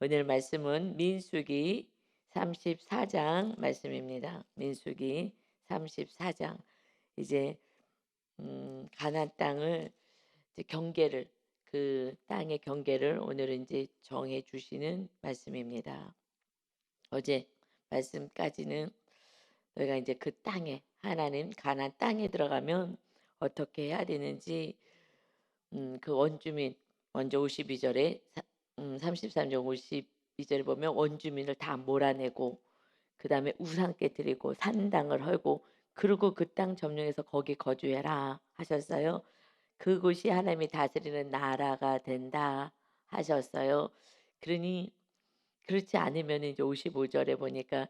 오늘 말씀은 민수기 34장 말씀입니다. 민수기 34장. 이제 가나안 땅을 이제 경계를 그 땅의 경계를 오늘은 이제 정해 주시는 말씀입니다. 어제 말씀까지는 너희가 이제 그 땅에 하나님 가나안 땅에 들어가면 어떻게 해야 되는지 그 원주민 먼저 52절에 33절 52절에 보면 원주민을 다 몰아내고 그다음에 우상 깨뜨리고 산당을 헐고 그리고 그 땅 점령해서 거기 거주해라 하셨어요. 그곳이 하나님이 다스리는 나라가 된다 하셨어요. 그러니 그렇지 않으면 이제 55절에 보니까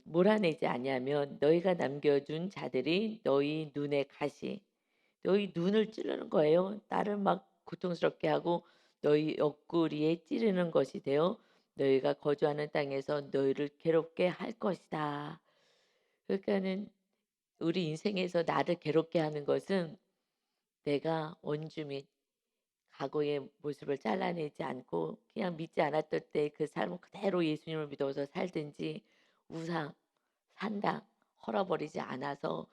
몰아내지 아니하면 너희가 남겨둔 자들이 너희 눈에 가시 너희 눈을 찌르는 거예요. 나를 막 고통스럽게 하고 너희 옆구리에 찌르는 것이 되어 너희가 거주하는 땅에서 너희를 괴롭게 할 것이다. 그러니까는 우리 인생에서 나를 괴롭게 하는 것은 내가 원주민 과거의 모습을 잘라내지 않고 그냥 믿지 않았던 때 그 삶을 그대로 예수님을 믿어서 살든지 우상, 산당 헐어버리지 않아서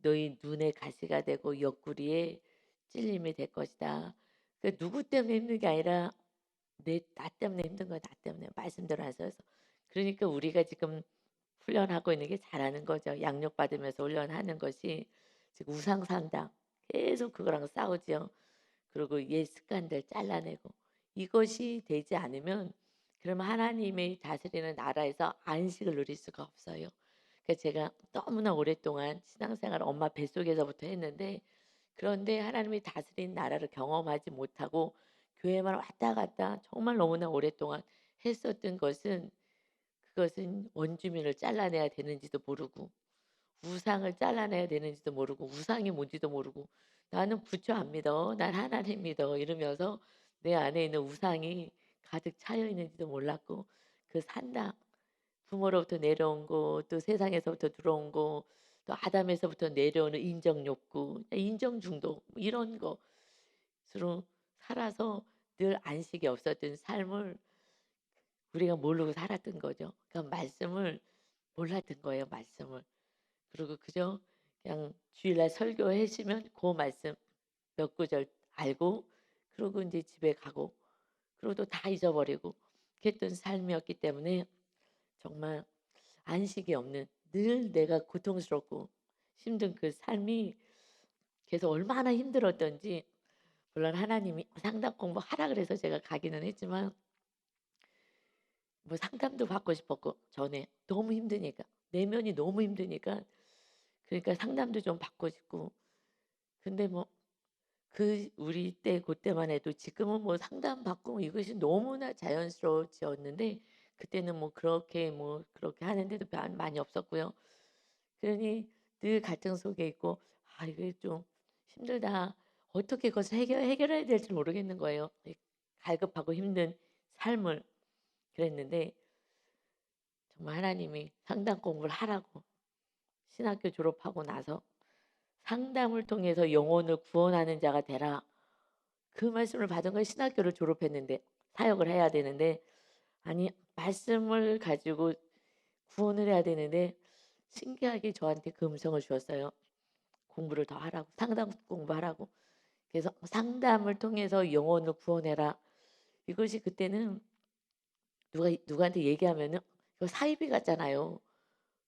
너희 눈에 가시가 되고 옆구리에 찔림이 될 것이다. 그 누구 때문에 힘든 게 아니라 나 때문에 힘든 거야. 나 때문에 말씀대로 안 써서. 그러니까 우리가 지금 훈련하고 있는 게 잘하는 거죠. 양육 받으면서 훈련하는 것이 지금 우상 산당 계속 그거랑 싸우죠. 그리고 옛 습관들 잘라내고 이것이 되지 않으면 그러면 하나님의 다스리는 나라에서 안식을 누릴 수가 없어요. 그래서 제가 너무나 오랫동안 신앙생활을 엄마 뱃속에서부터 했는데 그런데 하나님이 다스린 나라를 경험하지 못하고 교회만 왔다 갔다 정말 너무나 오랫동안 했었던 것은 그것은 원주민을 잘라내야 되는지도 모르고 우상을 잘라내야 되는지도 모르고 우상이 뭔지도 모르고 나는 부처 안 믿어. 난 하나님 믿어. 이러면서 내 안에 있는 우상이 가득 차여 있는지도 몰랐고 그 산당 부모로부터 내려온 거 또 세상에서부터 들어온 거 또 아담에서부터 내려오는 인정 욕구, 인정 중독 뭐 이런 것으로 살아서 늘 안식이 없었던 삶을 우리가 모르고 살았던 거죠. 그러니까 말씀을 몰랐던 거예요, 말씀을. 그리고 그저 그냥 주일날 설교하시면 그 말씀 몇 구절 알고 그러고 이제 집에 가고 그리고 또 다 잊어버리고 그랬던 삶이었기 때문에 정말 안식이 없는 늘 내가 고통스럽고 힘든 그 삶이 계속 얼마나 힘들었던지 물론 하나님이 상담 공부하라 그래서 제가 가기는 했지만 뭐 상담도 받고 싶었고 전에 너무 힘드니까 내면이 너무 힘드니까 그러니까 상담도 좀 받고 싶고 근데 뭐 그 우리 때 그때만 해도 지금은 뭐 상담받고 이것이 너무나 자연스러워졌는데 그때는 뭐 그렇게 하는데도 많이 없었고요. 그러니 늘 갈등 속에 있고 아 이게 좀 힘들다. 어떻게 그것을 해결해야 될지 모르겠는 거예요. 이 갈급하고 힘든 삶을 그랬는데 정말 하나님이 상담 공부를 하라고 신학교 졸업하고 나서 상담을 통해서 영혼을 구원하는 자가 되라. 그 말씀을 받은 건 신학교를 졸업했는데 사역을 해야 되는데 아니 말씀을 가지고 구원을 해야 되는데 신기하게 저한테 그 음성을 주었어요. 공부를 더 하라고 상담 공부하라고. 그래서 상담을 통해서 영혼을 구원해라. 이것이 그때는 누구한테 얘기하면은 이거 사이비 같잖아요.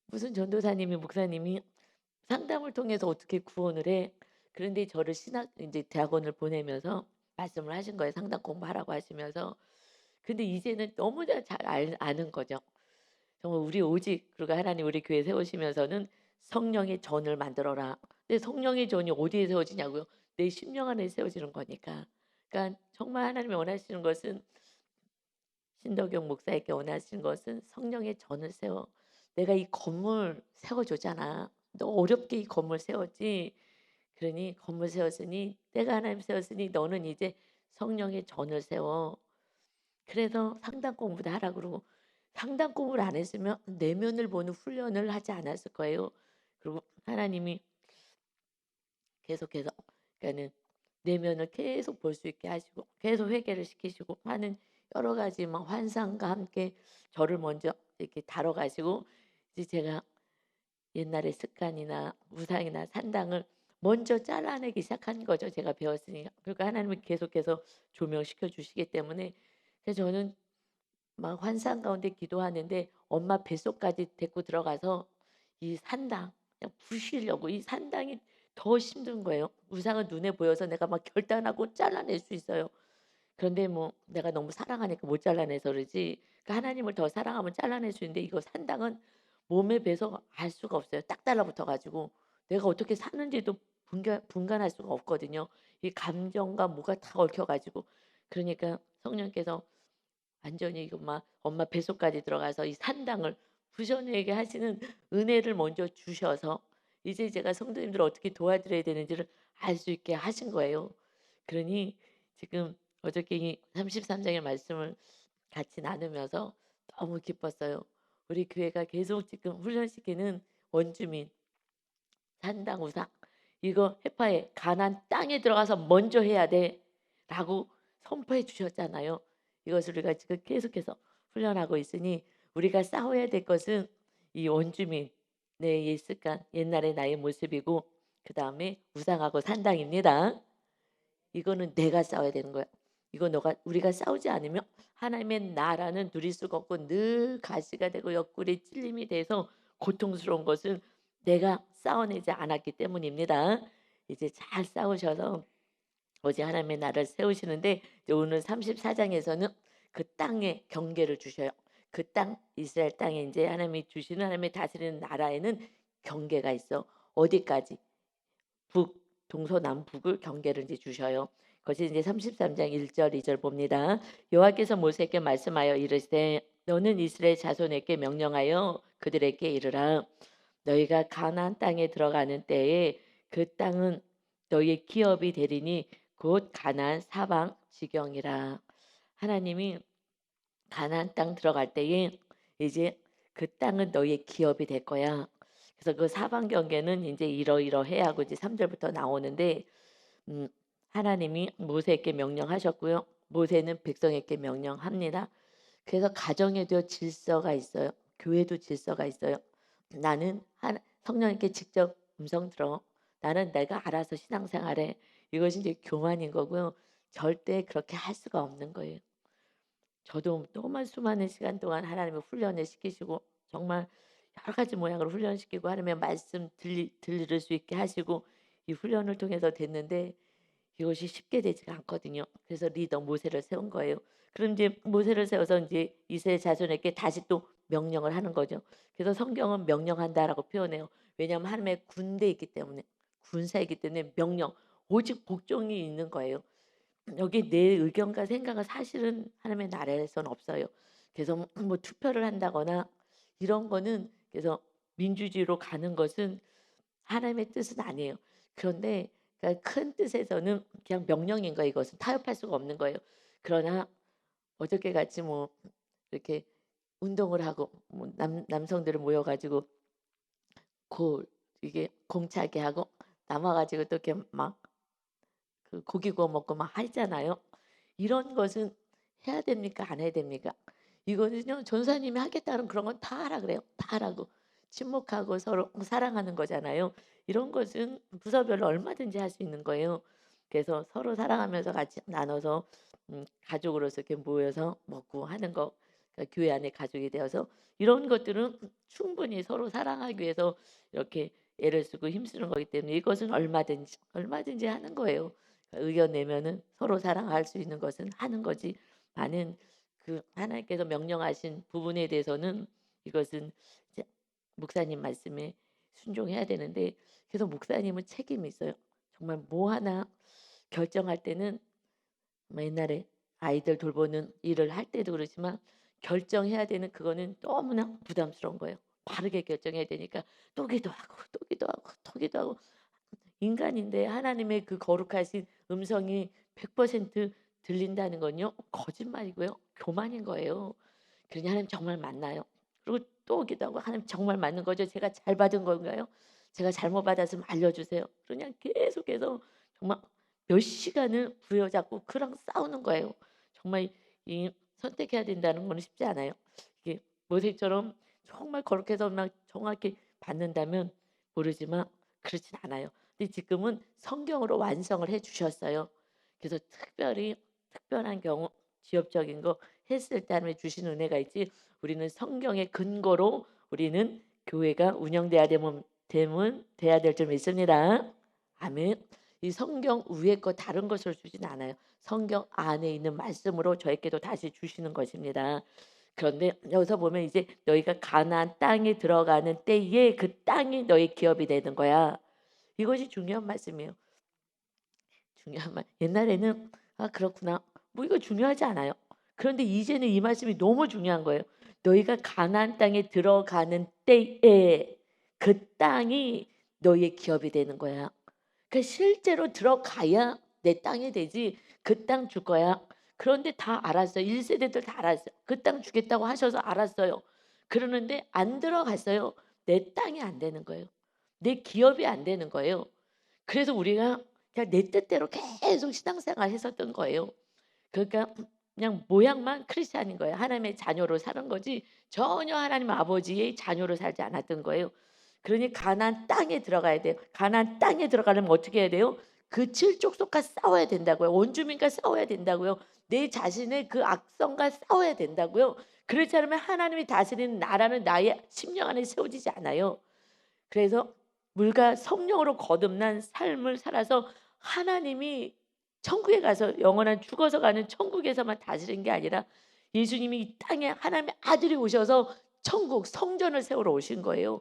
무슨 전도사님이 목사님이 상담을 통해서 어떻게 구원을 해? 그런데 저를 신학 이제 대학원을 보내면서 말씀을 하신 거예요. 상담 공부하라고 하시면서. 근데 이제는 너무나 잘 아는 거죠. 정말 우리 오직 그리고 하나님 우리 교회 세우시면서는 성령의 전을 만들어라. 근데 성령의 전이 어디에 세워지냐고요? 내 심령 안에 세워지는 거니까. 그러니까 정말 하나님이 원하시는 것은 신덕용 목사에게 원하시는 것은 성령의 전을 세워. 내가 이 건물 세워줬잖아. 너 어렵게 이 건물 세웠지. 그러니 건물 세웠으니 내가 하나님 세웠으니 너는 이제 성령의 전을 세워. 그래서 상담 공부도 하라 그러고 상담 공부를 안 했으면 내면을 보는 훈련을 하지 않았을 거예요. 그리고 하나님이 계속해서 그러니까는 내면을 계속 볼 수 있게 하시고 계속 회개를 시키시고 하는 여러 가지 막 환상과 함께 저를 먼저 이렇게 다뤄가시고 이제 제가 옛날의 습관이나 우상이나 산당을 먼저 잘라내기 시작한 거죠. 제가 배웠으니까. 그러니까 하나님은 계속해서 조명시켜 주시기 때문에 그래서 저는 막 환상 가운데 기도하는데 엄마 뱃속까지 데리고 들어가서 이 산당 그냥 부시려고 이 산당이 더 힘든 거예요. 우상은 눈에 보여서 내가 막 결단하고 잘라낼 수 있어요. 그런데 뭐 내가 너무 사랑하니까 못 잘라내서 그러지 그 하나님을 더 사랑하면 잘라낼 수 있는데 이거 산당은 몸에 배서 알 수가 없어요. 딱 달라붙어 가지고 내가 어떻게 사는지도 분간할 수가 없거든요. 이 감정과 뭐가 다 얽혀 가지고 그러니까 성령께서 완전히 이거 막 엄마 뱃속까지 들어가서 이 산당을 부셔내게 하시는 은혜를 먼저 주셔서 이제 제가 성도님들을 어떻게 도와드려야 되는지를 알 수 있게 하신 거예요. 그러니 지금 어저께 이 33 장의 말씀을 같이 나누면서 너무 기뻤어요. 우리 교회가 계속 지금 훈련시키는 원주민, 산당 우상 이거 해파에 가나안 땅에 들어가서 먼저 해야 돼라고 선포해 주셨잖아요. 이것을 우리가 지금 계속해서 훈련하고 있으니 우리가 싸워야 될 것은 이 원주민 내 옛 습관 옛날의 나의 모습이고 그다음에 우상하고 산당입니다. 이거는 내가 싸워야 되는 거야. 이거 너가 우리가 싸우지 않으면 하나님의 나라는 누릴 수가 없고 늘 가시가 되고 옆구리 찔림이 돼서 고통스러운 것은 내가 싸워내지 않았기 때문입니다. 이제 잘 싸우셔서 어제 하나님의 나라를 세우시는데 이제 오늘 34 장에서는 그 땅에 경계를 주셔요. 그 땅 이스라엘 땅에 이제 하나님이 주시는 하나님이 다스리는 나라에는 경계가 있어. 어디까지? 북 동서남북을 경계를 이제 주셔요. 그것이 이제 33장 1절 2절 봅니다. 여호와께서 모세에게 말씀하여 이르시되 너는 이스라엘 자손에게 명령하여 그들에게 이르라 너희가 가나안 땅에 들어가는 때에 그 땅은 너희의 기업이 되리니 곧 가나안 사방 지경이라. 하나님이 가나안 땅 들어갈 때에 이제 그 땅은 너희의 기업이 될 거야. 그래서 그 사방 경계는 이제 이러이러해 하고 이제 3 절부터 나오는데 음 하나님이 모세에게 명령하셨고요. 모세는 백성에게 명령합니다. 그래서 가정에도 질서가 있어요. 교회도 질서가 있어요. 나는 한 성령님께 직접 음성 들어. 나는 내가 알아서 신앙생활해. 이것이 이제 교만인 거고요. 절대 그렇게 할 수가 없는 거예요. 저도 너무 수많은 시간 동안 하나님의 훈련을 시키시고 정말 여러 가지 모양으로 훈련시키고 하나님의 말씀 들릴 수 있게 하시고 이 훈련을 통해서 됐는데 이것이 쉽게 되지가 않거든요. 그래서 리더 모세를 세운 거예요. 그럼 이제 모세를 세워서 이제 이스라엘 자손에게 다시 또 명령을 하는 거죠. 그래서 성경은 명령한다라고 표현해요. 왜냐하면 하나님의 군대이기 때문에 군사이기 때문에 명령 오직 복종이 있는 거예요. 여기 내 의견과 생각은 사실은 하나님의 나라에서는 없어요. 그래서 뭐 투표를 한다거나 이런 거는 그래서 민주주의로 가는 것은 하나님의 뜻은 아니에요. 그런데 그러니까 큰 뜻에서는 그냥 명령인 거예요. 이것은 타협할 수가 없는 거예요. 그러나 어저께 같이 뭐 이렇게 운동을 하고 뭐 남성들을 모여 가지고 이게 공차게 하고 남아 가지고 또 이렇게 막 그 고기 구워 먹고 막 하잖아요. 이런 것은 해야 됩니까? 안 해야 됩니까? 이거는요. 전사님이 하겠다는 그런 건 다 하라 그래요. 다 하라고. 친목하고 서로 사랑하는 거잖아요. 이런 것은 부서별로 얼마든지 할 수 있는 거예요. 그래서 서로 사랑하면서 같이 나눠서 가족으로서 이렇게 모여서 먹고 하는 거 그러니까 교회 안에 가족이 되어서 이런 것들은 충분히 서로 사랑하기 위해서 이렇게 애를 쓰고 힘쓰는 거기 때문에 이것은 얼마든지 하는 거예요. 그러니까 의견 내면은 서로 사랑할 수 있는 것은 하는 거지. 많은 그 하나님께서 명령하신 부분에 대해서는 이것은 이제 목사님 말씀에 순종해야 되는데 그래서 목사님은 책임이 있어요. 정말 뭐 하나 결정할 때는 뭐 옛날에 아이들 돌보는 일을 할 때도 그렇지만 결정해야 되는 그거는 너무나 부담스러운 거예요. 바르게 결정해야 되니까 또 기도하고 또 기도하고 또 기도하고 인간인데 하나님의 그 거룩하신 음성이 100% 들린다는 건요. 거짓말이고요. 교만인 거예요. 그러니 하나님 정말 맞나요? 그리고 또 기도하고 하나님 정말 맞는 거죠? 제가 잘 받은 건가요? 제가 잘못 받았으면 알려주세요. 그냥 계속해서 정말 몇 시간을 부여잡고 그랑 싸우는 거예요. 정말 이 선택해야 된다는 거는 쉽지 않아요. 이게 모세처럼 정말 거룩해서 막 정확히 받는다면 모르지만 그렇진 않아요. 근데 지금은 성경으로 완성을 해 주셨어요. 그래서 특별히 특별한 경우 지엽적인 거 했을 때 하나님이 주신 은혜가 있지, 우리는 성경의 근거로 우리는 교회가 운영돼야 되면 돼야 될 줄 믿습니다. 아멘. 이 성경 위에 거 다른 것을 주진 않아요. 성경 안에 있는 말씀으로 저에게도 다시 주시는 것입니다. 그런데 여기서 보면 이제 너희가 가나안 땅에 들어가는 때에 그 땅이 너희 기업이 되는 거야. 이것이 중요한 말씀이에요. 중요한 말. 옛날에는 아 그렇구나. 뭐 이거 중요하지 않아요. 그런데 이제는 이 말씀이 너무 중요한 거예요. 너희가 가나안 땅에 들어가는 때에 그 땅이 너희의 기업이 되는 거야. 그러니까 실제로 들어가야 내 땅이 되지, 그 땅 줄 거야. 그런데 다 알았어요. 1세대들 다 알았어요. 그 땅 주겠다고 하셔서 알았어요. 그러는데 안 들어갔어요. 내 땅이 안 되는 거예요. 내 기업이 안 되는 거예요. 그래서 우리가 그냥 내 뜻대로 계속 신앙생활 했었던 거예요. 그러니까 그냥 모양만 크리스찬인 거예요. 하나님의 자녀로 사는 거지 전혀 하나님 아버지의 자녀로 살지 않았던 거예요. 그러니 가나안 땅에 들어가야 돼요. 가나안 땅에 들어가려면 어떻게 해야 돼요? 그 칠족속과 싸워야 된다고요. 원주민과 싸워야 된다고요. 내 자신의 그 악성과 싸워야 된다고요. 그렇지 않으면 하나님이 다스리는 나라는 나의 심령 안에 세워지지 않아요. 그래서 물과 성령으로 거듭난 삶을 살아서 하나님이 천국에 가서 영원한 죽어서 가는 천국에서만 다스린 게 아니라 예수님이 이 땅에 하나님의 아들이 오셔서 천국 성전을 세우러 오신 거예요.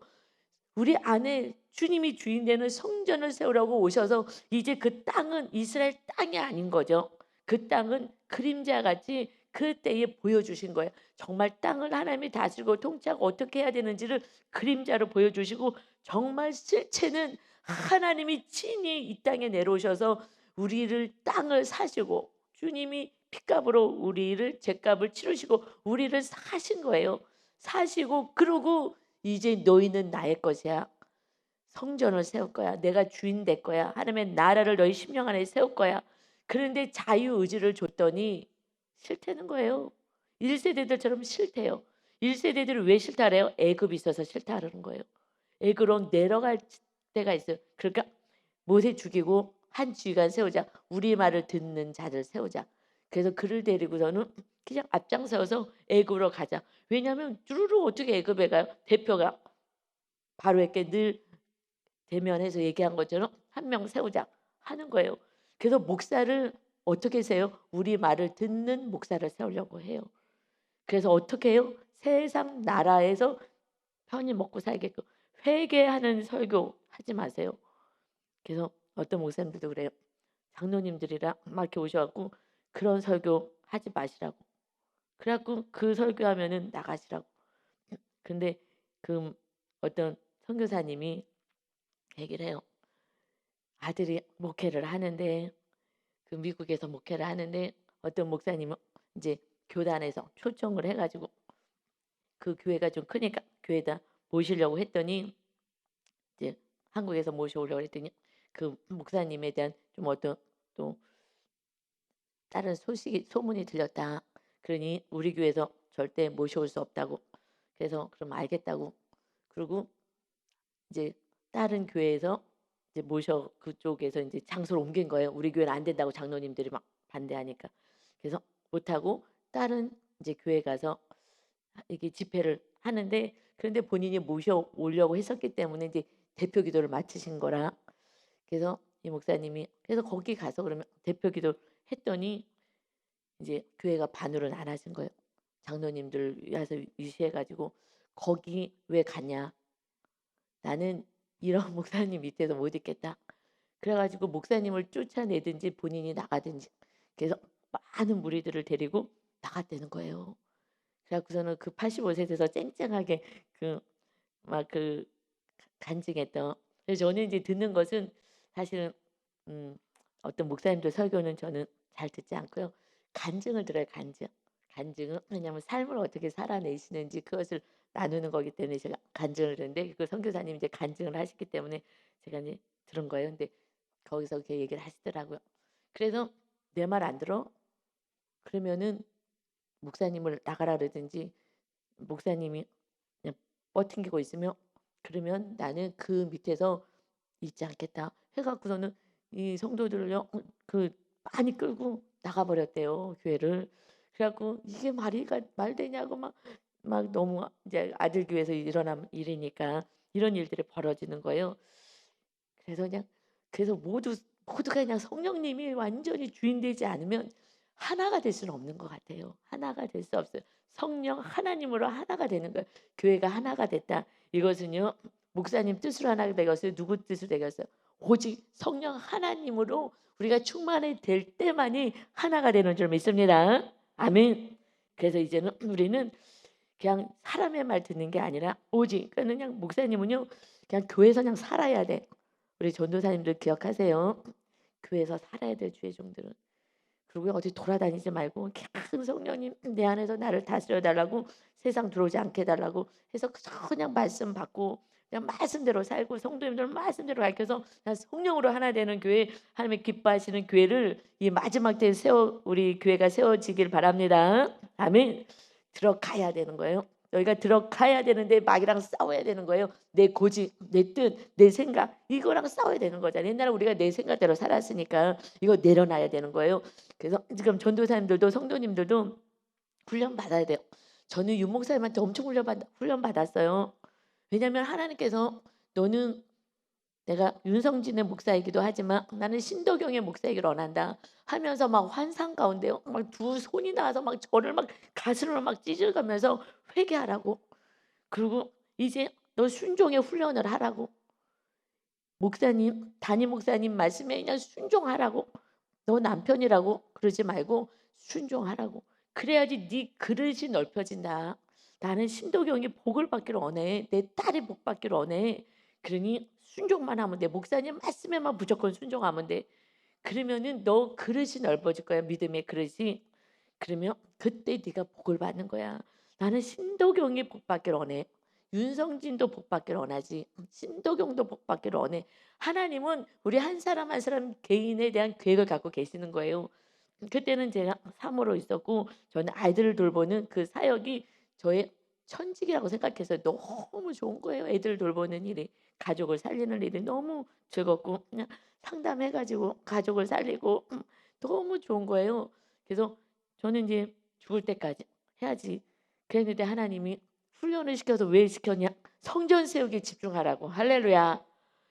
우리 안에 주님이 주인 되는 성전을 세우라고 오셔서 이제 그 땅은 이스라엘 땅이 아닌 거죠. 그 땅은 그림자같이 그때에 보여주신 거예요. 정말 땅을 하나님이 다스리고 통치하고 어떻게 해야 되는지를 그림자로 보여주시고, 정말 실체는 하나님이 친히 이 땅에 내려오셔서 우리를 땅을 사시고 주님이 핏값으로 우리를 죄값을 치르시고 우리를 사신 거예요. 사시고 그러고 이제 너희는 나의 것이야. 성전을 세울 거야. 내가 주인 될 거야. 하나님의 나라를 너희 심령 안에 세울 거야. 그런데 자유의지를 줬더니 싫다는 거예요. 1세대들처럼 싫대요. 1세대들이 왜 싫다래요? 애굽이 있어서 싫다라는 거예요. 애굽으로 내려갈 때가 있어요. 그러니까 모세 죽이고 한 지휘관 세우자. 우리 말을 듣는 자를 세우자. 그래서 그를 데리고서는 그냥 앞장서서 애굽으로 가자. 왜냐하면 쭈루루 어떻게 애굽에 가요? 대표가 바로 이렇게 늘 대면해서 얘기한 것처럼 한 명 세우자 하는 거예요. 그래서 목사를 어떻게 세요? 우리 말을 듣는 목사를 세우려고 해요. 그래서 어떻게 해요? 세상 나라에서 편히 먹고 살게끔 회개하는 설교 하지 마세요. 그래서 어떤 목사님들도 그래요. 장로님들이랑 막 이렇게 오셔갖고 그런 설교 하지 마시라고. 그래갖고 그 설교하면은 나가시라고. 근데 그 어떤 선교사님이 얘기를 해요. 아들이 목회를 하는데 그 미국에서 목회를 하는데 어떤 목사님은 이제 교단에서 초청을 해가지고 그 교회가 좀 크니까 교회에다 모시려고 했더니 이제 한국에서 모셔오려고 했더니 그 목사님에 대한 좀 어떤 또 다른 소식이 소문이 들렸다. 그러니 우리 교회에서 절대 모셔올 수 없다고. 그래서 그럼 알겠다고. 그리고 이제 다른 교회에서 이제 모셔 그쪽에서 이제 장소를 옮긴 거예요. 우리 교회는 안 된다고 장로님들이 막 반대하니까. 그래서 못 하고 다른 이제 교회 가서 이게 집회를 하는데, 그런데 본인이 모셔오려고 했었기 때문에 이제 대표 기도를 맡으신 거라. 그래서 이 목사님이 그래서 거기 가서 그러면 대표 기도를 했더니 이제 교회가 반으로는 안 하신 거예요. 장로님들 위해서 위시해 가지고 "거기 왜 가냐. 나는 이런 목사님 밑에서 못 있겠다." 그래 가지고 목사님을 쫓아내든지 본인이 나가든지, 그래서 많은 무리들을 데리고 나갔다는 거예요. 그래 갖고서는 그 85세 돼서 쨍쨍하게 그 막 그 간증했던. 그래서 저는 이제 듣는 것은 사실은 음 어떤 목사님들 설교는 저는 잘 듣지 않고요. 간증을 들어요, 간증. 간증은 왜냐하면 삶을 어떻게 살아내시는지 그것을 나누는 거기 때문에 제가 간증을 듣는데, 그 선교사님이 이제 간증을 하셨기 때문에 제가 이제 들은 거예요. 근데 거기서 그렇게 얘기를 하시더라고요. 그래서 "내 말 안 들어? 그러면은 목사님을 나가라 그러든지 목사님이 그냥 버팅기고 있으면 그러면 나는 그 밑에서 있지 않겠다 해 갖고서는 이 성도들을요 그 많이 끌고 나가 버렸대요 교회를. 그래 갖고 이게 말이 되냐고 막 너무 이제 아들 교회에서 일어난 일이니까 이런 일들이 벌어지는 거예요. 그래서 그냥 그래서 모두가 그냥 성령님이 완전히 주인 되지 않으면 하나가 될 수는 없는 것 같아요. 하나가 될 수 없어요. 성령 하나님으로 하나가 되는 거예요. 교회가 하나가 됐다. 이것은요. 목사님 뜻으로 하나가 되겠어요. 누구 뜻으로 되겠어요. 오직 성령 하나님으로 우리가 충만이 될 때만이 하나가 되는 줄 믿습니다. 아멘. 그래서 이제는 우리는 그냥 사람의 말 듣는 게 아니라 오직 그냥 목사님은요. 그냥 교회에서 그냥 살아야 돼. 우리 전도사님들 기억하세요. 교회에서 살아야 돼 주의 종들은. 그리고 어디 돌아다니지 말고 그냥 성령님 내 안에서 나를 다스려 달라고 세상 들어오지 않게 해달라고 해서 그냥 말씀 받고 그냥 말씀대로 살고 성도님들 말씀대로 가르쳐서 그냥 성령으로 하나 되는 교회 하나님의 기뻐하시는 교회를 이 마지막 때에 우리 교회가 세워지길 바랍니다. 아멘. 들어가야 되는 거예요. 너희가 들어가야 되는데 마귀랑 싸워야 되는 거예요. 내 고집, 내 뜻, 내 생각 이거랑 싸워야 되는 거잖아요. 옛날에 우리가 내 생각대로 살았으니까 이거 내려놔야 되는 거예요. 그래서 지금 전도사님들도 성도님들도 훈련 받아야 돼요. 저는 윤 목사님한테 엄청 훈련 받았어요. 왜냐하면 하나님께서 너는 내가 윤성진의 목사이기도 하지만 나는 신도경의 목사이기를 원한다 하면서 막 환상 가운데요. 막 두 손이 나와서 막 저를 막 가슴을 막 찢어가면서 회개하라고. 그리고 이제 너 순종의 훈련을 하라고. 목사님, 담임 목사님 말씀에 그냥 순종하라고. 너 남편이라고 그러지 말고 순종하라고. 그래야지 네 그릇이 넓혀진다. 나는 신도경이 복을 받기를 원해. 내 딸이 복 받기를 원해. 그러니 순종만 하면 돼. 목사님 말씀에만 무조건 순종하면 돼. 그러면은 너 그릇이 넓어질 거야. 믿음의 그릇이. 그러면 그때 네가 복을 받는 거야. 나는 신도경이 복 받기를 원해. 윤성진도 복 받기를 원하지. 신도경도 복 받기를 원해. 하나님은 우리 한 사람 한 사람 개인에 대한 계획을 갖고 계시는 거예요. 그때는 제가 사모로 있었고 저는 아이들을 돌보는 그 사역이 저의 천직이라고 생각해서 너무 좋은 거예요. 애들 돌보는 일이 가족을 살리는 일이 너무 즐겁고 그냥 상담해 가지고 가족을 살리고 너무 좋은 거예요. 그래서 저는 이제 죽을 때까지 해야지. 그랬는데 하나님이 훈련을 시켜서 왜 시켰냐? 성전 세우기에 집중하라고. 할렐루야.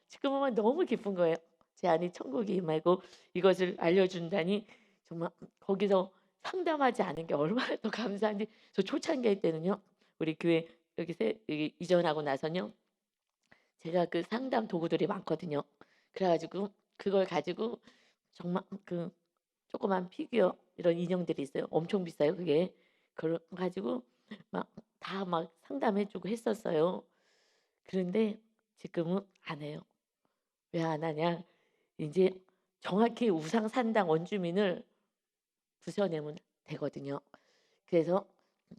지금 보면 너무 기쁜 거예요. 제 안이 천국이 임하고 이것을 알려준다니 정말 거기서 상담하지 않은 게 얼마나 더 감사한지. 저 초창기 때는요. 우리 교회 여기 이전하고 나서는요. 제가 그 상담 도구들이 많거든요. 그래가지고 그걸 가지고 정말 그 조그만 피규어 이런 인형들이 있어요. 엄청 비싸요 그게. 그걸 가지고 막 다 막 상담해주고 했었어요. 그런데 지금은 안 해요. 왜 안 하냐? 이제 정확히 우상 산당 원주민을 부셔내면 되거든요. 그래서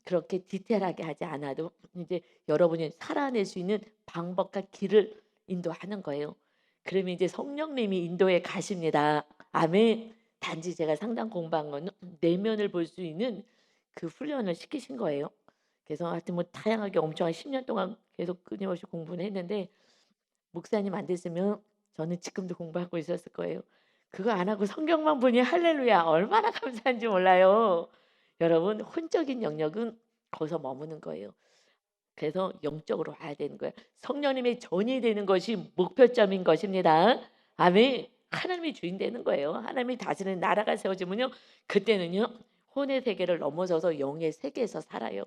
그렇게 디테일하게 하지 않아도 이제 여러분이 살아낼 수 있는 방법과 길을 인도하는 거예요. 그러면 이제 성령님이 인도에 가십니다. 아멘. 단지 제가 상담 공부한 거는 내면을 볼 수 있는 그 훈련을 시키신 거예요. 그래서 하여튼 뭐 다양하게 엄청 한 10년 동안 계속 끊임없이 공부를 했는데 목사님 안 됐으면 저는 지금도 공부하고 있었을 거예요. 그거 안 하고 성경만 보니 할렐루야 얼마나 감사한지 몰라요. 여러분 혼적인 영역은 거기서 머무는 거예요. 그래서 영적으로 와야 되는 거예요. 성령님의 전이 되는 것이 목표점인 것입니다. 아멘. 하나님이 주인 되는 거예요. 하나님이 다스리는 나라가 세워지면요. 그때는요. 혼의 세계를 넘어서서 영의 세계에서 살아요.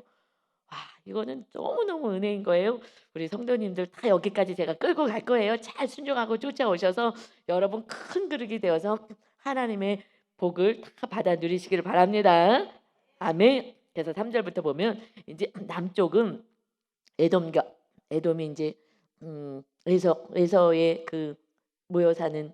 와 이거는 너무너무 은혜인 거예요. 우리 성도님들 다 여기까지 제가 끌고 갈 거예요. 잘 순종하고 쫓아오셔서 여러분 큰 그릇이 되어서 하나님의 복을 다 받아 누리시기를 바랍니다. 아멘. 그래서 3절부터 보면 이제 남쪽은 에돔이 이제 에서의 그 모여 사는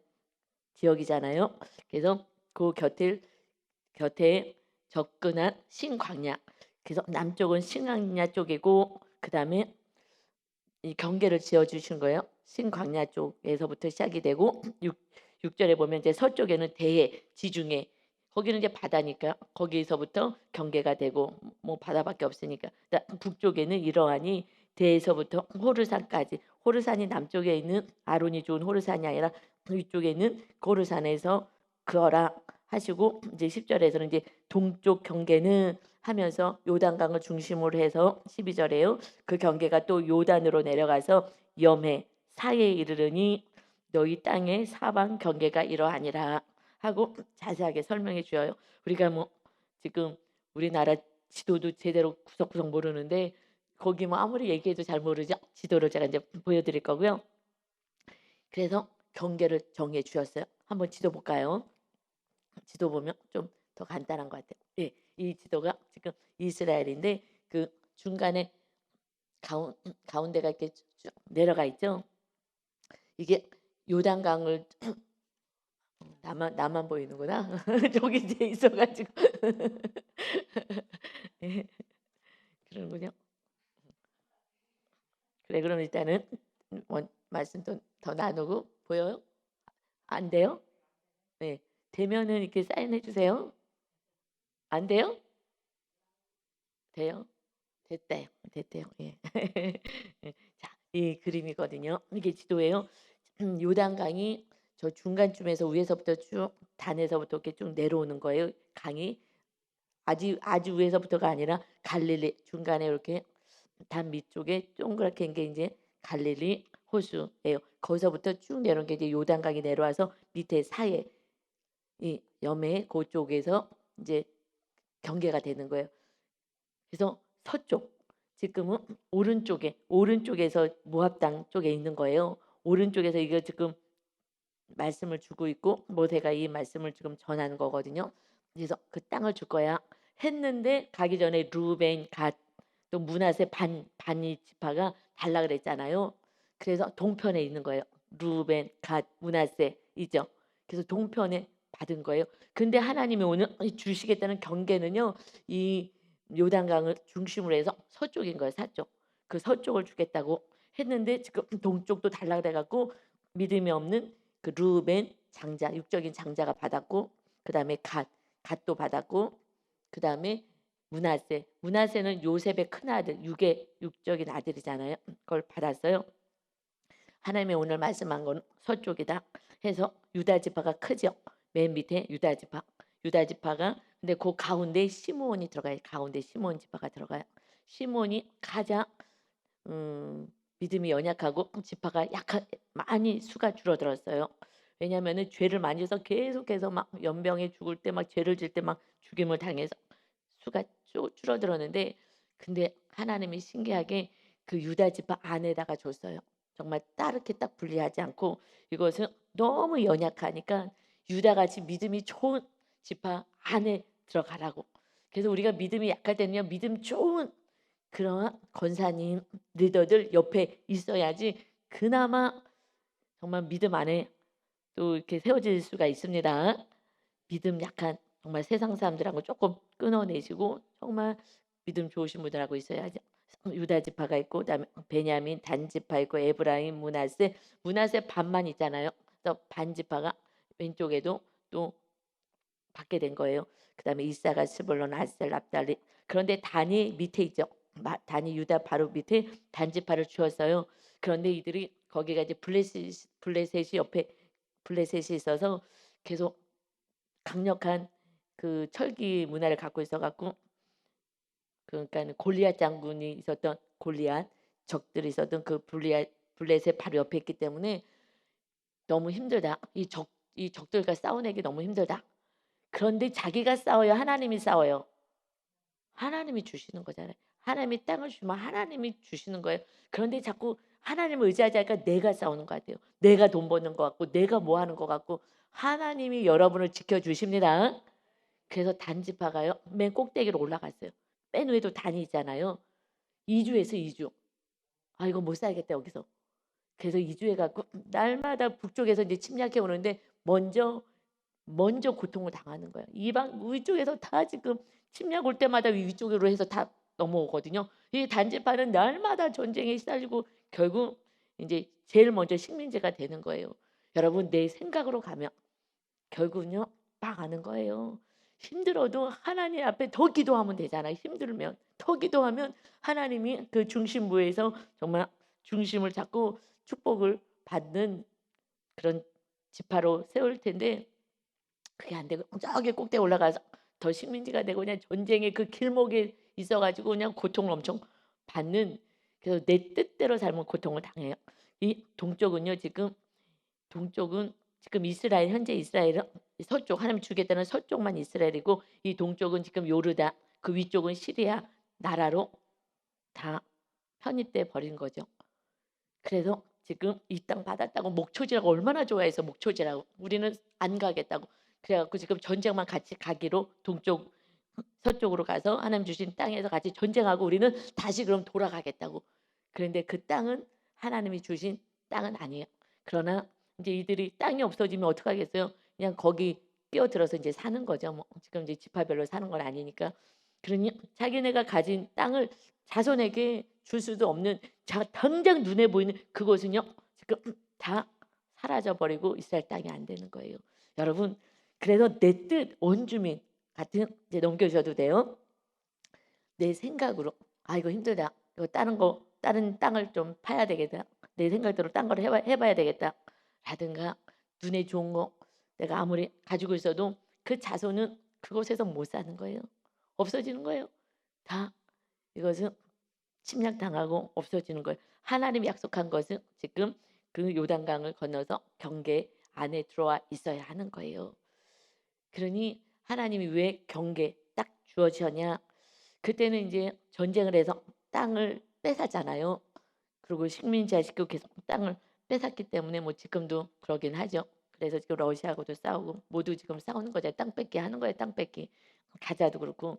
지역이잖아요. 그래서 그 곁에 접근한 신광야. 그래서 남쪽은 신광야 쪽이고 그다음에 이 경계를 지어 주신 거예요. 신광야 쪽에서부터 시작이 되고 6절에 보면 이제 서쪽에는 대해 지중해 거기는 이제 바다니까 거기서부터 경계가 되고 뭐 바다밖에 없으니까. 북쪽에는 이러하니 대에서부터 호르산까지, 호르산이 남쪽에 있는 아론이 좋은 호르산이 아니라 위쪽에 있는 고르산에서 그어라 하시고, 이제 10절에서는 이제 동쪽 경계는 하면서 요단강을 중심으로 해서 12절에요. 그 경계가 또 요단으로 내려가서 염해 사해에 이르르니 너희 땅의 사방 경계가 이러하니라 하고 자세하게 설명해 주어요. 우리가 뭐 지금 우리나라 지도도 제대로 구석구석 모르는데 거기 뭐 아무리 얘기해도 잘 모르죠. 지도를 제가 이제 보여드릴 거고요. 그래서 경계를 정해 주셨어요. 한번 지도 볼까요? 지도 보면 좀 더 간단한 것 같아요. 예, 이 지도가 지금 이스라엘인데 그 중간에 가운데가 이렇게 쭉 내려가 있죠. 이게 요단강을 나만 보이는구나. 저기 이제 있어가지고 예, 그러는군요. 그래, 그럼 일단은 말씀 더 나누고 보여요? 안 돼요? 네, 되면은 이렇게 사인해 주세요. 안 돼요? 돼요? 됐대요. 됐대요. 예. 예. 자, 이 그림이거든요. 이게 지도예요. 요단강이 저 중간쯤에서 위에서부터 쭉 단에서부터 이렇게 쭉 내려오는 거예요. 강이 아주 위에서부터가 아니라 갈릴리 중간에 이렇게 단 밑쪽에 동그랗게 게 이제 갈릴리 호수예요. 거기서부터 쭉 내려온 게 이제 요단강이 내려와서 밑에 사해 이 염해 그쪽에서 이제 경계가 되는 거예요. 그래서 서쪽 지금은 오른쪽에서 모압 땅 쪽에 있는 거예요. 오른쪽에서 이거 지금 말씀을 주고 있고 모세가 이 말씀을 지금 전하는 거거든요. 그래서 그 땅을 줄 거야 했는데 가기 전에 루벤, 갓, 또 므낫세 반이 지파가 달라 그랬잖아요. 그래서 동편에 있는 거예요. 루벤, 갓, 므낫세 이죠. 그래서 동편에 받은 거예요. 근데 하나님이 오늘 주시겠다는 경계는요. 이 요단강을 중심으로 해서 서쪽인 거예요. 서쪽. 그 서쪽을 주겠다고 했는데 지금 동쪽도 달라 그래 갖고 믿음이 없는 그 루벤 장자, 육적인 장자가 받았고, 그다음에 갓도 받았고, 그다음에 므낫세는 요셉의 큰 아들, 육적인 아들이잖아요. 그걸 받았어요. 하나님이 오늘 말씀한 건 서쪽이다 해서 유다 지파가 크죠. 맨 밑에 유다 지파가 근데 그 가운데 시므온이 들어가요. 가운데 시므온 지파가 들어가요. 시므온이 가장 믿음이 연약하고 지파가 많이 수가 줄어들었어요. 왜냐하면은 죄를 많이 해서 계속해서 막 연병에 죽을 때 막 죄를 질 때 막 죽임을 당해서 수가 줄어들었는데, 근데 하나님이 신기하게 그 유다 지파 안에다가 줬어요. 정말 따르게 딱 분리하지 않고 이것은 너무 연약하니까 유다같이 믿음이 좋은 지파 안에 들어가라고. 그래서 우리가 믿음이 약할 때는요, 믿음 좋은 그런 권사님, 리더들 옆에 있어야지 그나마 정말 믿음 안에 또 이렇게 세워질 수가 있습니다. 믿음 약한 정말 세상 사람들하고 조금 끊어내시고 정말 믿음 좋으신 분들하고 있어야죠. 유다 지파가 있고 그다음에 베냐민 단 지파 있고 에브라임 므낫세 반만 있잖아요. 그래서 반 지파가 왼쪽에도 또 받게 된 거예요. 그다음에 이사가 스불론 아셀 납달리. 그런데 단이 밑에 있죠. 단이 유다 바로 밑에 단지파를 주었어요. 그런데 이들이 거기가 이제 블레셋이 옆에 블레셋이 있어서 계속 강력한 그 철기 문화를 갖고 있어 갖고, 그러니까 골리앗 장군이 있었던 골리앗 적들이 있었던 그 블레셋 바로 옆에 있기 때문에 너무 힘들다. 이 적들과 싸워내기 너무 힘들다. 그런데 자기가 싸워요? 하나님이 싸워요? 하나님이 주시는 거잖아요. 하나님이 땅을 주면 하나님이 주시는 거예요. 그런데 자꾸 하나님을 의지하지 않으니까 내가 싸우는 것 같아요. 내가 돈 버는 것 같고 내가 뭐 하는 것 같고, 하나님이 여러분을 지켜주십니다. 그래서 단지파가요. 맨 꼭대기로 올라갔어요. 맨 위에도 단이 있잖아요. 2주에서 2주. 아 이거 못 살겠다 여기서. 그래서 2주 해갖고 날마다 북쪽에서 이제 침략해 오는데 먼저 고통을 당하는 거예요. 이방 위쪽에서 다 지금 침략 올 때마다 위쪽으로 해서 다 넘어오거든요. 이 단지파는 날마다 전쟁에 시달리고 결국 이제 제일 먼저 식민지가 되는 거예요. 여러분 내 생각으로 가면 결국은요 망하는 거예요. 힘들어도 하나님 앞에 더 기도하면 되잖아요. 힘들면 더 기도하면 하나님이 그 중심부에서 정말 중심을 잡고 축복을 받는 그런 지파로 세울 텐데 그게 안 되고 저기 꼭대기 올라가서 더 식민지가 되고 그냥 전쟁의 그 길목에 있어 가지고 그냥 고통을 엄청 받는, 그래서 내 뜻대로 살면 고통을 당해요. 이 동쪽은요 지금 이스라엘, 현재 이스라엘은 서쪽 하나님 주겠다는 서쪽만 이스라엘이고 이 동쪽은 지금 요르단, 그 위쪽은 시리아 나라로 다 편입돼 버린 거죠. 그래서 지금 이 땅 받았다고 목초지라고 얼마나 좋아해서 목초지라고 우리는 안 가겠다고 그래 갖고 지금 전쟁만 같이 가기로 동쪽 서쪽으로 가서 하나님 주신 땅에서 같이 전쟁하고 우리는 다시 그럼 돌아가겠다고. 그런데 그 땅은 하나님이 주신 땅은 아니에요. 그러나 이제 이들이 땅이 없어지면 어떡하겠어요? 그냥 거기 뛰어들어서 이제 사는 거죠. 뭐 지금 이제 지파별로 사는 건 아니니까. 그러니 자기네가 가진 땅을 자손에게 줄 수도 없는 당장 눈에 보이는 그곳은요 지금 다 사라져 버리고 이스라엘 땅이 안 되는 거예요. 여러분, 그래서 내 뜻 원주민 같은 이제 넘겨주셔도 돼요. 내 생각으로 이거 힘들다. 이거 다른 땅을 좀 파야 되겠다. 내 생각대로 딴 걸 해봐야 되겠다. 라든가 눈에 좋은 거 내가 아무리 가지고 있어도 그 자손은 그곳에서 못 사는 거예요. 없어지는 거예요. 다 이것은 침략당하고 없어지는 거예요. 하나님이 약속한 것은 지금 그 요단강을 건너서 경계 안에 들어와 있어야 하는 거예요. 그러니 하나님이 왜 경계 딱 주어지냐? 그때는 이제 전쟁을 해서 땅을 뺏었잖아요. 그리고 식민지화 시키고 계속 땅을 뺏었기 때문에 뭐 지금도 그러긴 하죠. 그래서 지금 러시아하고도 싸우고 모두 지금 싸우는 거죠. 땅 뺏기 하는 거예요. 땅 뺏기. 가자도 그렇고.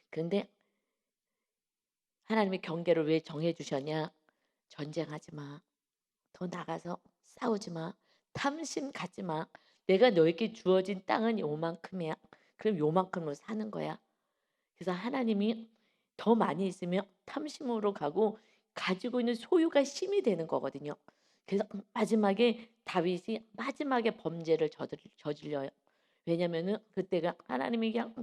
그런데 하나님이 경계를 왜 정해 주셨냐? 전쟁하지 마. 더 나가서 싸우지 마. 탐심 갖지 마. 내가 너에게 주어진 땅은 요만큼이야. 그럼 요만큼으로 사는 거야. 그래서 하나님이 더 많이 있으면 탐심으로 가고 가지고 있는 소유가 힘이 되는 거거든요. 그래서 마지막에 다윗이 마지막에 범죄를 저질러요. 왜냐면은 그때가 하나님이 그냥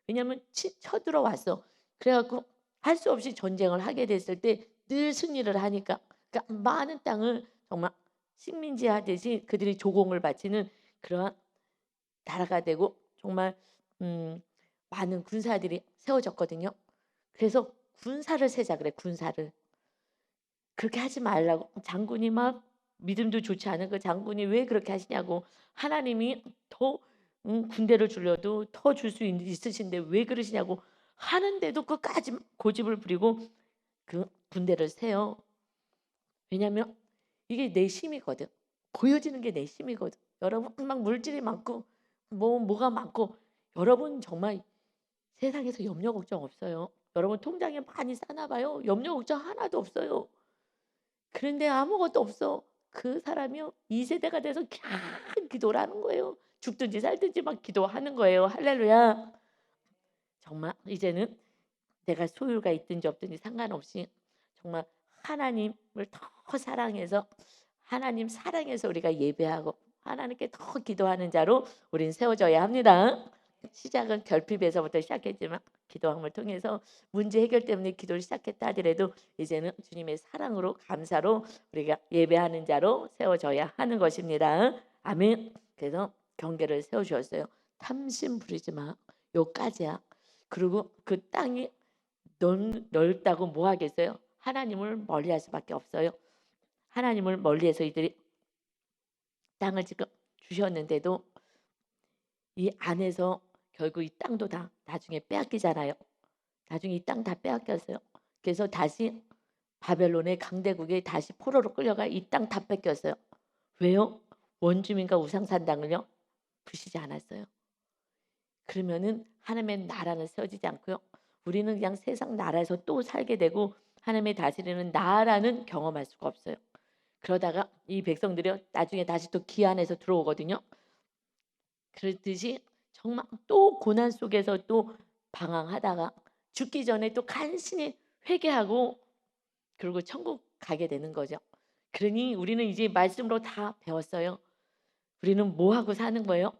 왜냐면 쳐들어왔어. 그래갖고 할 수 없이 전쟁을 하게 됐을 때 늘 승리를 하니까 그러니까 많은 땅을 정말 식민지 하듯이 그들이 조공을 바치는 그러한 나라가 되고 정말 많은 군사들이 세워졌거든요. 그래서 군사를 세자 그래 군사를. 그렇게 하지 말라고. 장군이 막 믿음도 좋지 않은 그 장군이 왜 그렇게 하시냐고. 하나님이 더 군대를 줄여도 더 줄 수 있으신데 왜 그러시냐고 하는데도 끝까지 고집을 부리고 그 군대를 세요. 왜냐하면 이게 내 힘이거든. 보여지는 게 내 힘이거든. 여러분 막 물질이 많고 뭐가 많고 여러분 정말 세상에서 염려 걱정 없어요. 여러분 통장에 많이 싸나 봐요. 염려 걱정 하나도 없어요. 그런데 아무것도 없어. 그 사람이요 2세대가 돼서 그냥 기도를 하는 거예요. 죽든지 살든지 막 기도하는 거예요. 할렐루야. 정말 이제는 내가 소유가 있든지 없든지 상관없이 정말 하나님을 더 사랑해서 하나님 사랑해서 우리가 예배하고 하나님께 더 기도하는 자로 우린 세워져야 합니다. 시작은 결핍에서부터 시작했지만 기도함을 통해서 문제 해결 때문에 기도를 시작했다 하더라도 이제는 주님의 사랑으로 감사로 우리가 예배하는 자로 세워져야 하는 것입니다. 아멘. 그래서 경계를 세워주셨어요. 탐심 부리지 마. 요까지야. 그리고 그 땅이 넓다고 뭐 하겠어요? 하나님을 멀리할 수밖에 없어요. 하나님을 멀리해서 이들이 땅을 지금 주셨는데도 이 안에서 결국 이 땅도 다 나중에 빼앗기잖아요. 나중에 이 땅 다 빼앗겼어요. 그래서 다시 바벨론의 강대국에 다시 포로로 끌려가 이 땅 다 뺏겼어요. 왜요? 원주민과 우상산 땅을요 부시지 않았어요. 그러면은 하나님의 나라는 세워지지 않고요. 우리는 그냥 세상 나라에서 또 살게 되고 하나님의 다스리는 나라는 경험할 수가 없어요. 그러다가 이 백성들이 나중에 다시 또 기한에서 들어오거든요. 그렇듯이 정말 또 고난 속에서 또 방황하다가 죽기 전에 또 간신히 회개하고 그리고 천국 가게 되는 거죠. 그러니 우리는 이제 말씀으로 다 배웠어요. 우리는 뭐 하고 사는 거예요?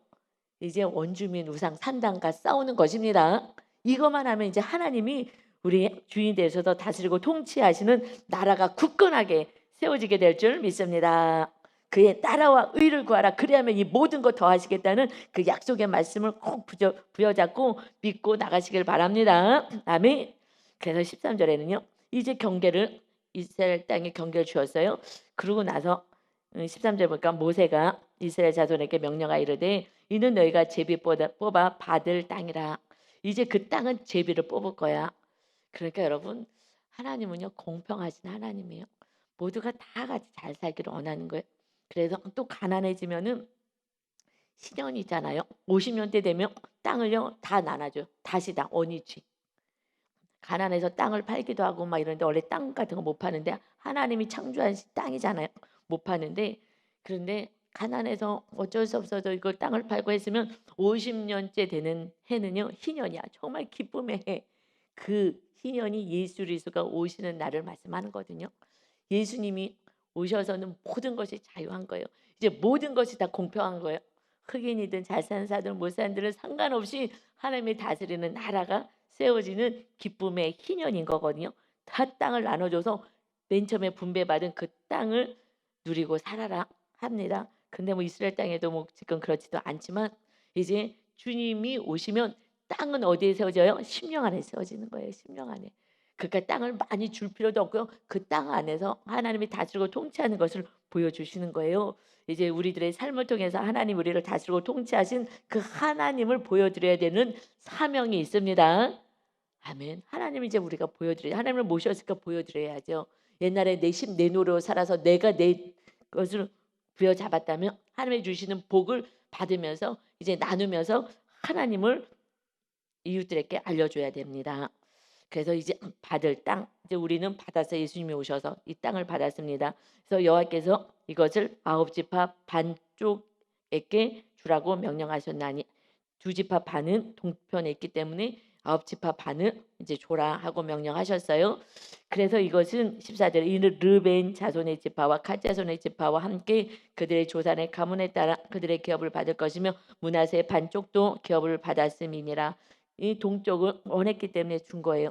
이제 원주민 우상 산당과 싸우는 것입니다. 이것만 하면 이제 하나님이 우리 주인 되셔서 다스리고 통치하시는 나라가 굳건하게 세워지게 될 줄 믿습니다. 그의 나라와 의를 구하라. 그리하면 이 모든 것 더하시겠다는 그 약속의 말씀을 꼭 부여잡고 믿고 나가시길 바랍니다. 아멘. 그래서 13절에는요. 이제 경계를 이스라엘 땅에 경계를 주었어요. 그러고 나서 13절 보니까 모세가 이스라엘 자손에게 명령하 이르되 이는 너희가 제비 뽑아 받을 땅이라. 이제 그 땅은 제비를 뽑을 거야. 그러니까 여러분 하나님은요 공평하신 하나님이에요. 모두가 다 같이 잘 살기를 원하는 거예요. 그래서 또 가난해지면은 신년이잖아요. 50년 때 되면 땅을요 다 나눠줘요. 다시 다 원위치. 가난해서 땅을 팔기도 하고 막 이런데 원래 땅 같은 거 못 파는데 하나님이 창조하신 땅이잖아요. 못 파는데 그런데 가난해서 어쩔 수 없어서 이걸 땅을 팔고 했으면 50년째 되는 해는요 희년이야. 정말 기쁨의 해. 그 희년이 예수 그리스도가 오시는 날을 말씀하는 거거든요. 예수님이 오셔서는 모든 것이 자유한 거예요. 이제 모든 것이 다 공평한 거예요. 흑인이든 잘 사는 사람들 못 사는 들은 상관없이 하나님이 다스리는 나라가 세워지는 기쁨의 희년인 거거든요. 다 땅을 나눠줘서 맨 처음에 분배받은 그 땅을 누리고 살아라 합니다. 근데 뭐 이스라엘 땅에도 뭐 지금 그렇지도 않지만 이제 주님이 오시면 땅은 어디에 세워져요? 심령 안에 세워지는 거예요. 심령 안에. 그러니까 땅을 많이 줄 필요도 없고요. 그 땅 안에서 하나님이 다스리고 통치하는 것을 보여주시는 거예요. 이제 우리들의 삶을 통해서 하나님 우리를 다스리고 통치하신 그 하나님을 보여드려야 되는 사명이 있습니다. 아멘. 하나님 이제 우리가 보여드려야 하나님을 모셨으니까 보여드려야죠. 옛날에 내 심 내 노로 살아서 내가 내 것을 부여잡았다면 하나님이 주시는 복을 받으면서 이제 나누면서 하나님을 이웃들에게 알려줘야 됩니다. 그래서 이제 받을 땅 이제 우리는 받아서 예수님이 오셔서 이 땅을 받았습니다. 그래서 여호와께서 이것을 9지파 반쪽에게 주라고 명령하셨나니 2지파 반은 동편에 있기 때문에 9지파 반을 이제 줘라 하고 명령하셨어요. 그래서 이것은 14절에 이는 르벤 자손의 지파와 갓 자손의 지파와 함께 그들의 조상의 가문에 따라 그들의 기업을 받을 것이며 므낫세 반쪽도 기업을 받았음이니라. 이 동쪽을 원했기 때문에 준 거예요.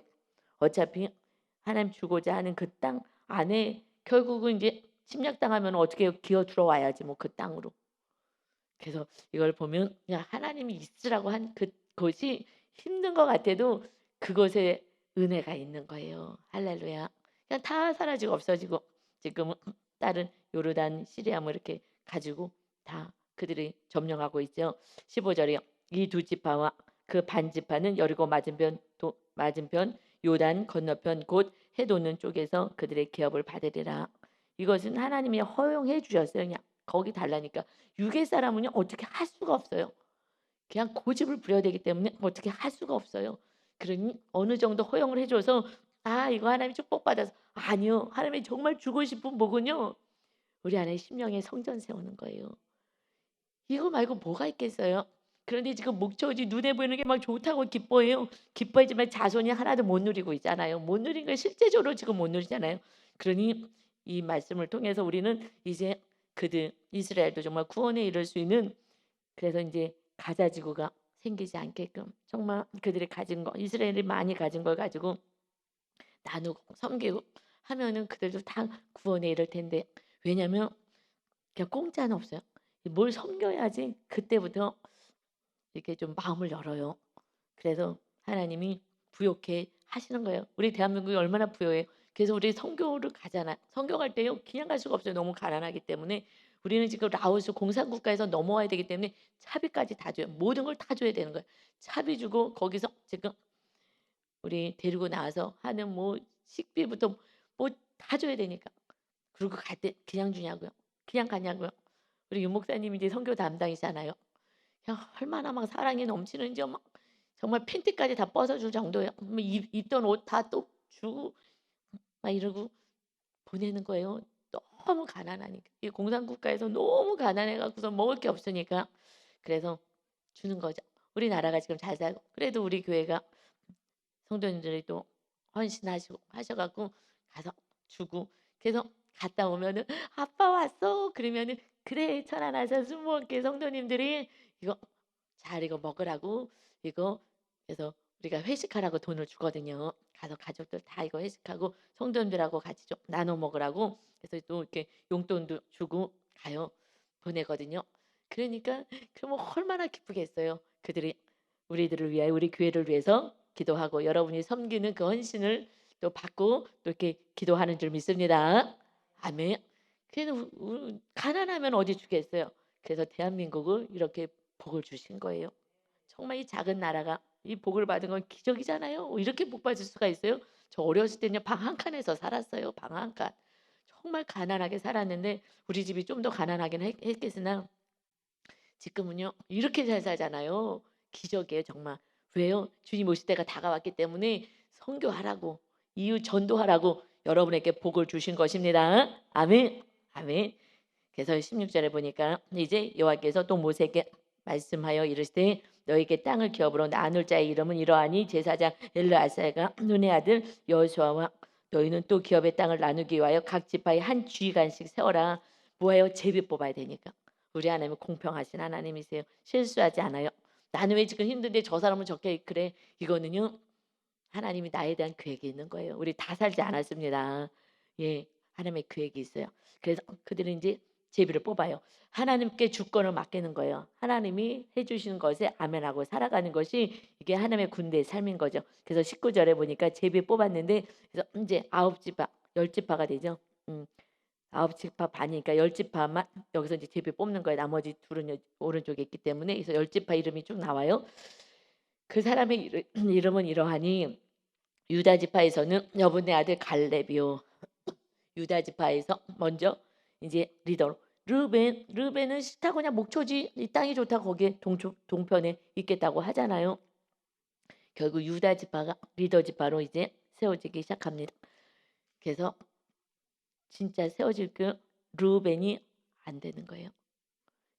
어차피 하나님 주고자 하는 그 땅 안에 결국은 이제 침략당하면 어떻게 기어 들어와야지 뭐 그 땅으로. 그래서 이걸 보면 그냥 하나님이 있으라고 한 그것이 힘든 것 같아도 그것에 은혜가 있는 거예요. 할렐루야. 그냥 다 사라지고 없어지고 지금은 다른 요르단 시리아 뭐 이렇게 가지고 다 그들이 점령하고 있죠. 15절이요. 이 두 지파와 그 반 지파는 여리고 맞은편 요단 건너편 곧 해돋는 쪽에서 그들의 기업을 받으리라. 이것은 하나님이 허용해 주셨어요. 그냥 거기 달라니까. 유괴 사람은요 어떻게 할 수가 없어요. 그냥 고집을 부려야 되기 때문에 어떻게 할 수가 없어요. 그러니 어느 정도 허용을 해줘서 아 이거 하나님 축복받아서 아니요. 하나님이 정말 주고 싶은 복은요. 우리 안에 심령의 성전 세우는 거예요. 이거 말고 뭐가 있겠어요? 그런데 지금 목초지 눈에 보이는 게 막 좋다고 기뻐해요. 기뻐하지만 자손이 하나도 못 누리고 있잖아요. 못 누린 걸 실제적으로 지금 못 누리잖아요. 그러니 이 말씀을 통해서 우리는 이제 그들 이스라엘도 정말 구원에 이를 수 있는 그래서 이제 가자 지구가 생기지 않게끔 정말 그들이 가진 거 이스라엘이 많이 가진 걸 가지고 나누고 섬기고 하면은 그들도 다 구원에 이를 텐데 왜냐면 그냥 공짜는 없어요. 뭘 섬겨야지 그때부터 이렇게 좀 마음을 열어요. 그래서 하나님이 부욕해 하시는 거예요. 우리 대한민국이 얼마나 부여해요. 그래서 우리 선교를 가잖아. 선교 갈 때요. 그냥 갈 수가 없어요. 너무 가난하기 때문에. 우리는 지금 라오스 공산국가에서 넘어와야 되기 때문에 차비까지 다 줘요. 모든 걸 다 줘야 되는 거예요. 차비 주고 거기서 지금 우리 데리고 나와서 하는 뭐 식비부터 뭐 다 줘야 되니까. 그리고 갈 때 그냥 주냐고요. 그냥 가냐고요. 우리 윤 목사님이 이제 선교 담당이잖아요. 야 얼마나 막 사랑이 넘치는지요. 막 정말 팬티까지 다 벗어줄 정도예요. 뭐 입던 옷 다 또 주고 막 이러고 보내는 거예요. 너무 가난하니까. 이 공산국가에서 너무 가난해 갖고서 먹을 게 없으니까. 그래서 주는 거죠. 우리나라가 지금 잘 살고 그래도 우리 교회가 성도님들이 또 헌신하시고 하셔 갖고 가서 주고 그래서 갔다 오면은 "아빠 왔어." 그러면은 "그래 천안하셔 20개 성도님들이 이거 잘 이거 먹으라고 이거 그래서 우리가 회식하라고 돈을 주거든요. 가서 가족들 다 이거 회식하고 성도님들하고 같이 좀 나눠 먹으라고 그래서 또 이렇게 용돈도 주고 가요. 보내거든요. 그러니까 그러면 얼마나 기쁘겠어요. 그들이 우리들을 위하여 우리 교회를 위해서 기도하고 여러분이 섬기는 그 헌신을 또 받고 또 이렇게 기도하는 줄 믿습니다. 아멘. 그래서 가난하면 어디 주겠어요. 그래서 대한민국을 이렇게 복을 주신 거예요. 정말 이 작은 나라가 이 복을 받은 건 기적이잖아요. 이렇게 복 받을 수가 있어요? 저 어렸을 때는요 방 한 칸에서 살았어요. 방 한 칸. 정말 가난하게 살았는데 우리 집이 좀 더 가난하긴 했겠으나 지금은요 이렇게 잘 살잖아요. 기적이에요 정말. 왜요? 주님 오실 때가 다가왔기 때문에 선교하라고 이웃 전도하라고 여러분에게 복을 주신 것입니다. 아멘. 아멘. 그래서 16절에 보니까 이제 여호와께서 또 모세에게 말씀하여 이르시되 너에게 땅을 기업으로 나눌 자의 이름은 이러하니 제사장 엘르아살과 눈의 아들 여호수아와 너희는 또 기업의 땅을 나누기 위하여 각 지파에 한 주의간씩 세워라. 뭐예요? 제비 뽑아야 되니까. 우리 하나님은 공평하신 하나님이세요. 실수하지 않아요. 나는 왜 지금 힘든데 저 사람은 저렇게 그래. 이거는요. 하나님이 나에 대한 계획이 있는 거예요. 우리 다 살지 않았습니다. 예, 하나님의 계획이 있어요. 그래서 그들은 이제 제비를 뽑아요. 하나님께 주권을 맡기는 거예요. 하나님이 해주시는 것에 아멘하고 살아가는 것이 이게 하나님의 군대의 삶인 거죠. 그래서 19절에 보니까 제비 뽑았는데 그래서 이제 9지파, 10지파가 되죠. 음, 9지파 반이니까 10지파만 여기서 이제 제비 뽑는 거예요. 나머지 둘은 오른쪽에 있기 때문에 그래서 10지파 이름이 쭉 나와요. 그 사람의 이름은 이러하니 유다 지파에서는 여분의 아들 갈렙이요. 유다 지파에서 먼저 이제 리더로 르벤은 싫다고 그냥 목초지 이 땅이 좋다 거기에 동편에 있겠다고 하잖아요. 결국 유다 지파가 리더 지파로 이제 세워지기 시작합니다. 그래서 진짜 세워질 그 르벤이 안 되는 거예요.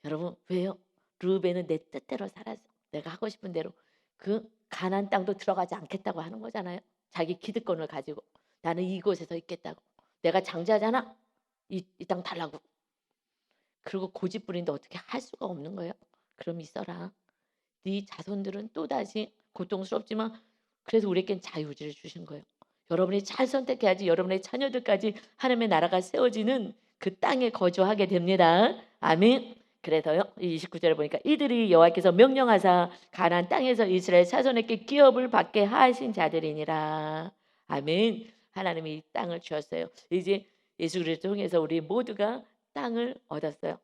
여러분 왜요? 르벤은 내 뜻대로 살아서 내가 하고 싶은 대로 그 가나안 땅도 들어가지 않겠다고 하는 거잖아요. 자기 기득권을 가지고 나는 이곳에서 있겠다고. 내가 장자잖아. 이 땅 달라고. 그리고 고집 부리는데 어떻게 할 수가 없는 거예요. 그럼 있어라. 네 자손들은 또다시 고통스럽지만 그래서 우리에겐 자유의지를 주신 거예요. 여러분이 잘 선택해야지 여러분의 자녀들까지 하나님의 나라가 세워지는 그 땅에 거주하게 됩니다. 아멘. 그래서요. 29절에 보니까 이들이 여호와께서 명령하사 가나안 땅에서 이스라엘 자손에게 기업을 받게 하신 자들이니라. 아멘. 하나님이 이 땅을 주었어요. 이제 예수 그리스도를 통해서 우리 모두가 땅을 얻었어요.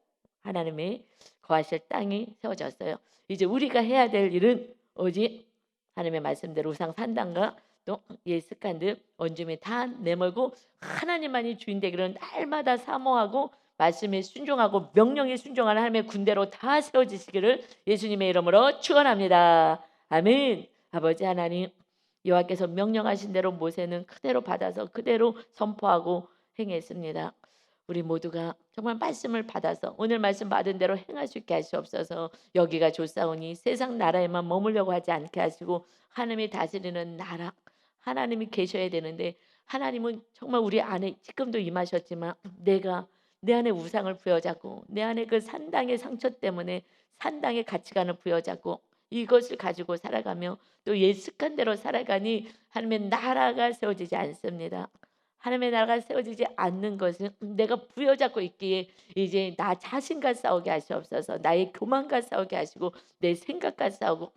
하나님의 거하실 땅이 세워졌어요. 이제 우리가 해야 될 일은 오직 하나님의 말씀대로 우상 산당과 또 옛 습관들 원주민 다 내몰고 하나님만이 주인 되기를 날마다 사모하고 말씀에 순종하고 명령에 순종하는 하나님의 군대로 다 세워지시기를 예수님의 이름으로 축원합니다. 아멘. 아버지 하나님 여호와께서 명령하신 대로 모세는 그대로 받아서 그대로 선포하고 행했습니다. 우리 모두가 정말 말씀을 받아서 오늘 말씀 받은 대로 행할 수 있게 하시옵소서. 여기가 좋사오니 세상 나라에만 머물려고 하지 않게 하시고 하나님이 다스리는 나라 하나님이 계셔야 되는데 하나님은 정말 우리 안에 지금도 임하셨지만 내가 내 안에 우상을 부여잡고 내 안에 그 산당의 상처 때문에 산당의 가치관을 부여잡고 이것을 가지고 살아가며 또 옛 습관대로 살아가니 하나님의 나라가 세워지지 않습니다. 하나님의 나라가 세워지지 않는 것은 내가 부여잡고 있기에 이제 나 자신과 싸우게 하시옵소서. 나의 교만과 싸우게 하시고 내 생각과 싸우고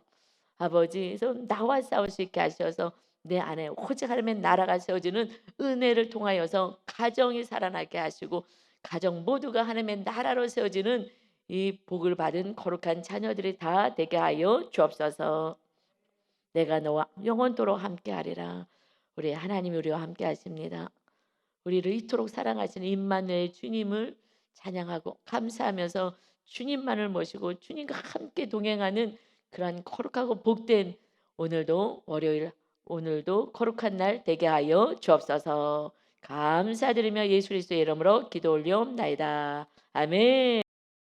아버지에서 나와 싸울 수 있게 하셔서 내 안에 오직 하나님의 나라가 세워지는 은혜를 통하여서 가정이 살아나게 하시고 가정 모두가 하나님의 나라로 세워지는 이 복을 받은 거룩한 자녀들이 다 되게 하여 주옵소서. 내가 너와 영원토록 함께하리라. 우리 하나님이 우리와 함께 하십니다. 우리를 이토록 사랑하시는 임마누엘 주님을 찬양하고 감사하면서 주님만을 모시고 주님과 함께 동행하는 그러한 거룩하고 복된 오늘도 월요일 오늘도 거룩한 날 되게 하여 주옵소서. 감사드리며 예수 그리스도의 이름으로 기도 올리옵나이다. 아멘.